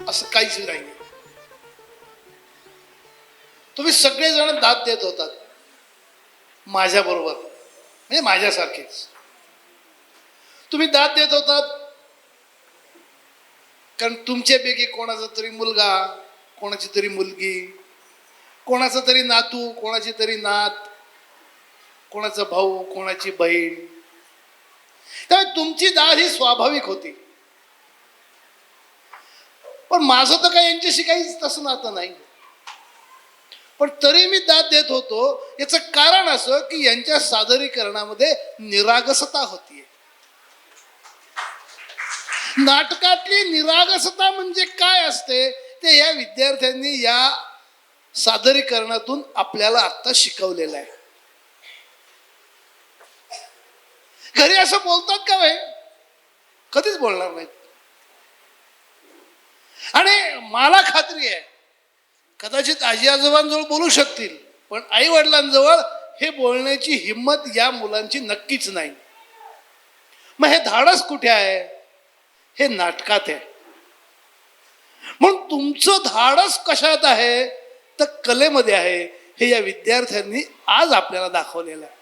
असं काहीच नाही. तुम्ही सगळेजण दाद देत होतात माझ्या बरोबर, म्हणजे माझ्यासारखेच तुम्ही दाद देत होतात. कारण तुमच्यापैकी कोणाचा तरी मुलगा, कोणाची तरी मुलगी, कोणाचा तरी नातू, कोणाची तरी नात, कोणाचा भाऊ, कोणाची बहीण, त्यामुळे तुमची दाद ही स्वाभाविक होती. पण माझं तर काही यांच्याशी काहीच तसं नातं नाही. पण तरी मी दाद देत होतो. याचं कारण असं की यांच्या सादरीकरणामध्ये निरागसता होतीये. नाटकातली निरागसता म्हणजे काय असते ते या विद्यार्थ्यांनी या सादरीकरणातून आपल्याला आता शिकवलेलं आहे. घरी असं बोलतात का वे? कधीच बोलणार नाहीत. आणि मला खात्री आहे कदाचित आजी आजोबांजवळ बोलू शकतील, पण आई वडिलांजवळ हे बोलण्याची हिंमत या मुलांची नक्कीच नाही. मग हे धाडस कुठे आहे? हे नाटकात आहे. म्हणून तुमचं धाडस कशात आहे? तर कलेमध्ये आहे. हे या विद्यार्थ्यांनी आज आपल्याला दाखवलेलं आहे.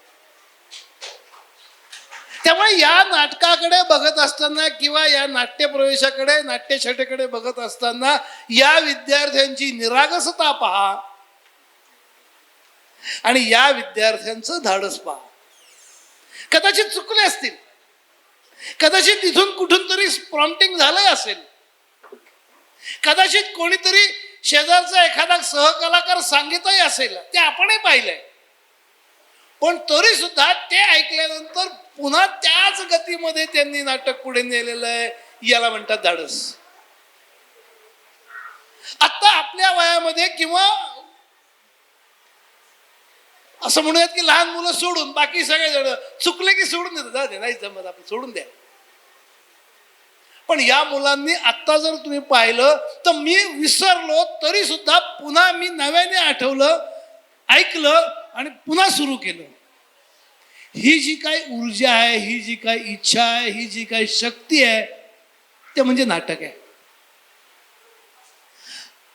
त्यामुळे या नाटकाकडे बघत असताना किंवा या नाट्यप्रवेशाकडे, नाट्यछटेकडे बघत असताना या विद्यार्थ्यांची निरागसता पहा आणि या विद्यार्थ्यांचं धाडस पहा. कदाचित चुकले असतील, कदाचित तिथून कुठून तरी प्रॉम्प्टिंग झालंय असेल, कदाचित कोणीतरी शेजारचा एखादा सहकलाकार सांगितही असेल, ते आपणही पाहिलंय. पण तरी सुद्धा ते ऐकल्यानंतर पुन्हा त्याच गतीमध्ये त्यांनी नाटक पुढे नेलेलं आहे. याला म्हणतात धाडस. आता आपल्या वयामध्ये किंवा असं म्हणूयात की लहान मुलं सोडून बाकी सगळे जण चुकले की सोडून देतात, नाही जमत आपण सोडून द्या. पण या मुलांनी आत्ता जर तुम्ही पाहिलं तर मी विसरलो तरी सुद्धा पुन्हा मी नव्याने आठवलं, ऐकलं आणि पुन्हा सुरू केलं. ही जी काही ऊर्जा आहे, ही जी काही इच्छा आहे, ही जी काही शक्ती आहे, ते म्हणजे नाटक आहे.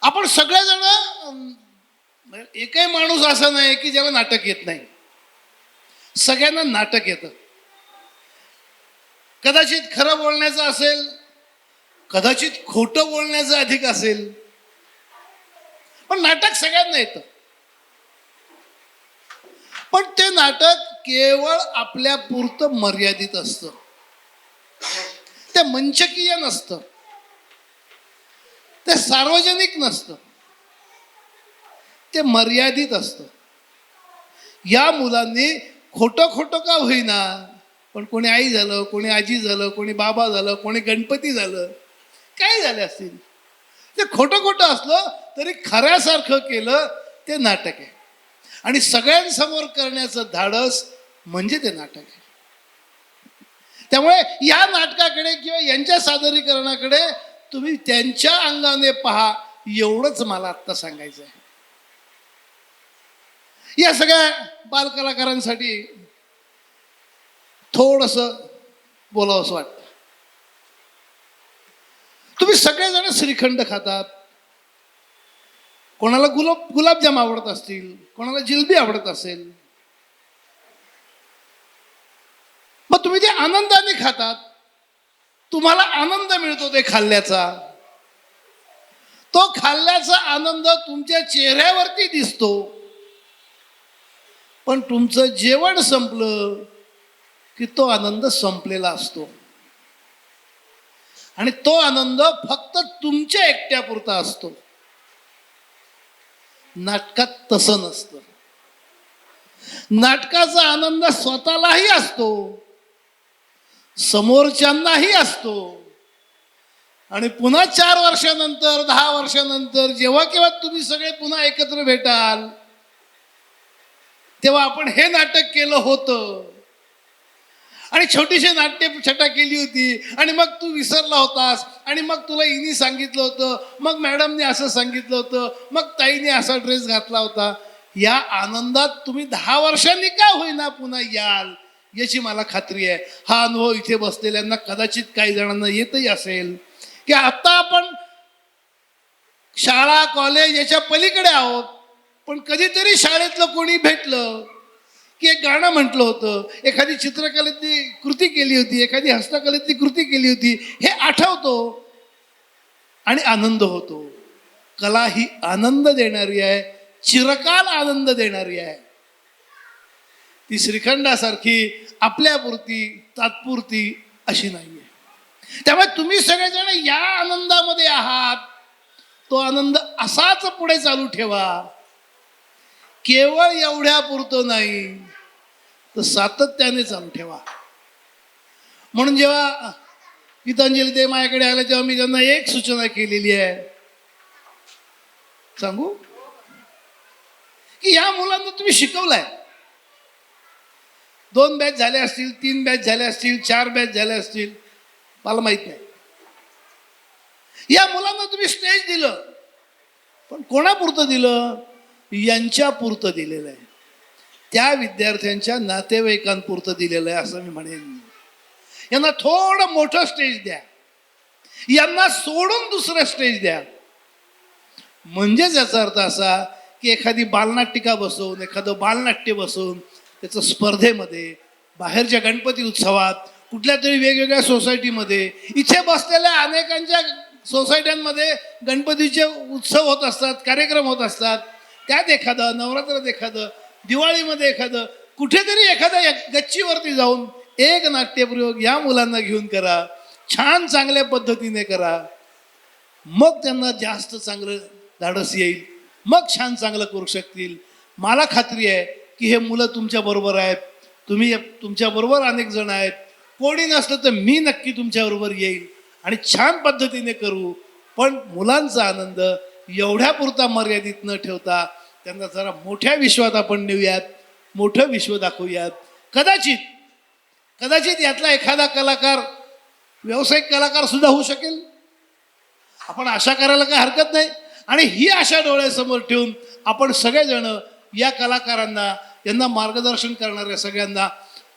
आपण सगळेजण, एकही माणूस असा नाही की ज्याला नाटक येत नाही. सगळ्यांना नाटक येतं. कदाचित खरं बोलण्याचं असेल, कदाचित खोटं बोलण्याचं अधिक असेल, पण नाटक सगळ्यांना येतं. पण ते नाटक केवळ आपल्या पुरतं मर्यादित असतं. ते मंचकीय नसतं, ते सार्वजनिक नसतं, ते मर्यादित असतं. या मुलांनी खोटं खोटं का होईना, पण कोणी आई झालं, कोणी आजी झालं, कोणी बाबा झालं, कोणी गणपती झालं, काही झाले असतील, ते खोटं खोटं असलं तरी खऱ्यासारखं केलं, ते नाटक आहे. आणि सगळ्यांसमोर करण्याचं धाडस म्हणजे ते नाटक आहे. त्यामुळे या नाटकाकडे किंवा यांच्या सादरीकरणाकडे तुम्ही त्यांच्या अंगाने पहा, एवढंच मला आत्ता सांगायचं आहे. या सगळ्या बालकलाकारांसाठी थोडंसं बोलावंसं वाटतं. तुम्ही सगळेजण श्रीखंड खातात, कोणाला गुलाबजाम आवडत असतील, कोणाला जिलबी आवडत असेल, मग तुम्ही ते आनंदाने खातात. तुम्हाला आनंद मिळतो ते खाल्ल्याचा. तो खाल्ल्याचा आनंद तुमच्या चेहऱ्यावरती दिसतो. पण तुमचं जेवण संपलं की तो आनंद संपलेला असतो. आणि तो आनंद फक्त तुमच्या एकट्यापुरता असतो. नाटकात तसं नसतं. नाटकाचा आनंद स्वतःलाही असतो, समोरच्यांनाही असतो. आणि पुन्हा 4 वर्षानंतर, 10 वर्षानंतर जेव्हा केव्हा तुम्ही सगळे पुन्हा एकत्र भेटाल, तेव्हा आपण हे नाटक केलं होतं आणि छोटीशी नाट्यछटा केली होती आणि मग तू विसरला होतास आणि मग तुला हिनी सांगितलं होतं, मग मॅडमने असं सांगितलं होतं, मग ताईने असा ड्रेस घातला होता. या आनंदात तुम्ही 10 वर्षांनी का होईना पुन्हा याल, याची मला खात्री आहे. हा अनुभव इथे बसलेल्यांना कदाचित काही जणांना येतही असेल की आता आपण शाळा कॉलेज याच्या पलीकडे आहोत, पण कधीतरी शाळेतलं कोणी भेटलं की एक गाणं म्हटलं होतं, एखादी चित्रकलेतली कृती केली होती, एखादी हस्तकलेतली कृती केली होती, हे आठवतो आणि आनंद होतो. कला ही आनंद देणारी आहे, चिरकाल आनंद देणारी आहे. ती श्रीखंडासारखी आपल्यापुरती तात्पुरती अशी नाहीये. त्यामुळे तुम्ही सगळेजण या आनंदामध्ये आहात, तो आनंद असाच पुढे चालू ठेवा. केवळ एवढ्या पुरतं नाही तर सातत्याने चालू ठेवा. म्हणून जेव्हा गीतांजली ते माझ्याकडे आले तेव्हा मी त्यांना एक सूचना केलेली आहे, सांगू की या मुलांना तुम्ही शिकवलाय. 2 बॅच झाल्या असतील, 3 बॅच झाल्या असतील, 4 बॅच झाल्या असतील, मला माहित नाही. या मुलांना तुम्ही स्टेज दिलं, पण कोणापुरतं दिलं? यांच्या पुरतं दिलेलं आहे, त्या विद्यार्थ्यांच्या नातेवाईकांपुरतं दिलेलं आहे असं मी म्हणेन. यांना थोडं मोठं स्टेज द्या, यांना सोडून दुसरं स्टेज द्या. म्हणजेच याचा अर्थ असा की एखादी बालनाटिका बसवून, एखादं बालनाट्य बसवून त्याचं स्पर्धेमध्ये, बाहेरच्या गणपती उत्सवात, कुठल्या तरी वेगवेगळ्या सोसायटीमध्ये, इथे बसलेल्या अनेकांच्या सोसायट्यांमध्ये गणपतीचे उत्सव होत असतात, कार्यक्रम होत असतात. त्यात एखादं, नवरात्रात एखादं, दिवाळीमध्ये एखादं, कुठेतरी एखाद्या गच्चीवरती जाऊन एक नाट्यप्रयोग या मुलांना घेऊन करा, छान चांगल्या पद्धतीने करा. मग त्यांना जास्त चांगलं धाडस येईल, मग छान चांगलं करू शकतील. मला खात्री आहे की हे मुलं तुमच्या बरोबर आहेत, तुम्ही तुमच्या बरोबर अनेक जण आहेत. कोणी नसलं तर मी नक्की तुमच्याबरोबर येईल आणि छान पद्धतीने करू. पण मुलांचा आनंद एवढ्या पुरता मर्यादित न ठेवता त्यांना जरा मोठ्या विश्वात आपण नेऊयात, मोठं विश्व दाखवूयात. कदाचित यातला एखादा कलाकार व्यावसायिक कलाकार सुद्धा होऊ शकेल. आपण आशा करायला काही हरकत नाही. आणि ही आशा डोळ्यासमोर ठेवून आपण सगळेजण या कलाकारांना, यांना मार्गदर्शन करणाऱ्या सगळ्यांना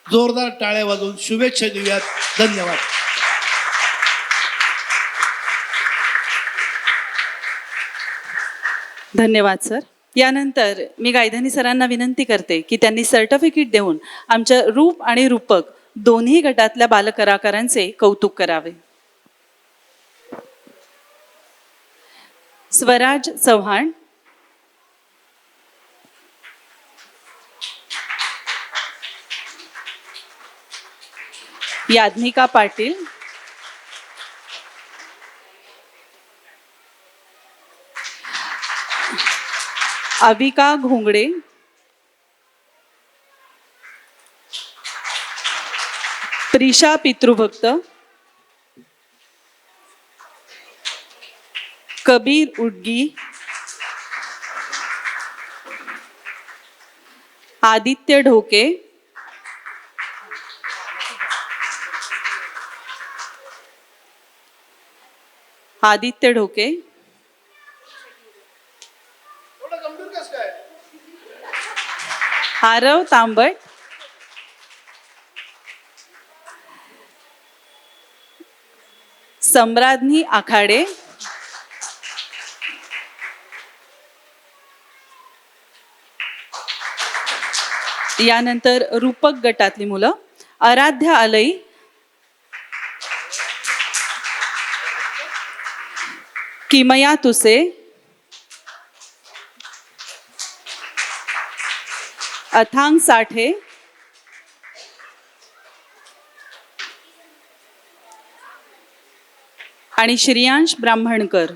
जोरदार टाळ्या वाजवून शुभेच्छा देऊयात. धन्यवाद. धन्यवाद सर. यानंतर मी गायधनी सरांना विनंती करते की त्यांनी सर्टिफिकेट देऊन आमच्या रूप आणि रूपक दोन्ही गटातल्या बालकलाकारांचे कौतुक करावे. स्वराज चव्हाण, याज्ञिका पाटील, अविका घोंगडे, प्रिशा पितृभक्त, कबीर उडगी, आदित्य ढोके, आदित्य ढोके, आरव तांबट, सम्राज्ञी आखाडे, यानंतर रूपक गटातली मुलं आराध्या अलई, किमया तुसे, अथांग साठे, आणि श्रियांश ब्राह्मणकर.